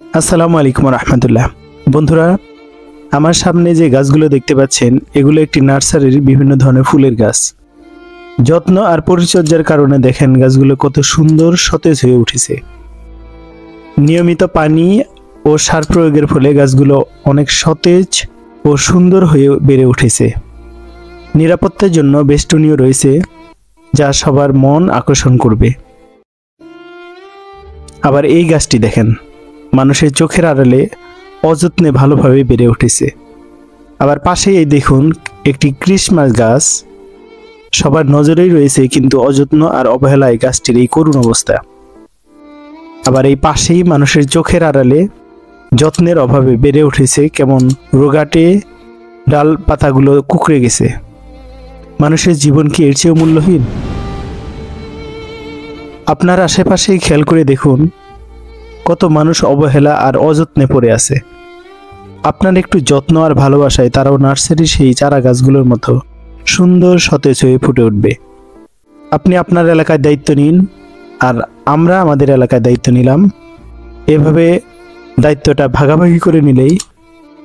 আসসালামু আলাইকুম রহমতুল্লাহ। বন্ধুরা, আমার সামনে যে গাছগুলো দেখতে পাচ্ছেন এগুলো একটি নার্সারির বিভিন্ন ধরনের ফুলের গাছ। যত্ন আর পরিচর্যার কারণে দেখেন গাছগুলো কত সুন্দর সতেজ হয়ে উঠেছে। নিয়মিত পানি ও সার প্রয়োগের ফলে গাছগুলো অনেক সতেজ ও সুন্দর হয়ে বেড়ে উঠেছে। নিরাপত্তার জন্য বেষ্টনীও রয়েছে, যা সবার মন আকর্ষণ করবে। আবার এই গাছটি দেখেন, মানুষের চোখের আড়ালে অযত্নে ভালোভাবে বেড়ে উঠেছে। আবার পাশে এই দেখুন একটি ক্রিসমাস গাছ, সবার নজরেই রয়েছে, কিন্তু অযত্ন আর অবহেলায় গাছটির এই করুণ অবস্থা। আবার এই পাশেই মানুষের চোখের আড়ালে যত্নের অভাবে বেড়ে উঠেছে, কেমন রোগাটে ডাল পাতাগুলো কুঁকড়ে গেছে। মানুষের জীবন কি এর চেয়েও মূল্যহীন? আপনার আশেপাশেই খেয়াল করে দেখুন কত মানুষ অবহেলা আর অযত্নে পড়ে আছে। আপনার একটু যত্ন আর ভালোবাসায় তারাও নার্সারির সেই চারা গাছগুলোর মতো সুন্দর সতেজ হয়ে ফুটে উঠবে। আপনি আপনার এলাকায় দায়িত্ব নিন, আর আমরা আমাদের এলাকায় দায়িত্ব নিলাম। এভাবে দায়িত্বটা ভাগাভাগি করে নিলেই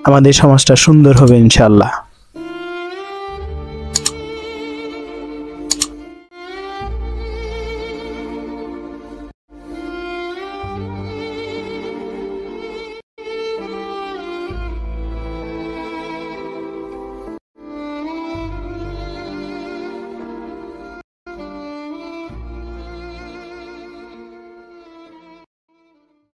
আমাদের সমাজটা সুন্দর হবে ইনশাআল্লাহ।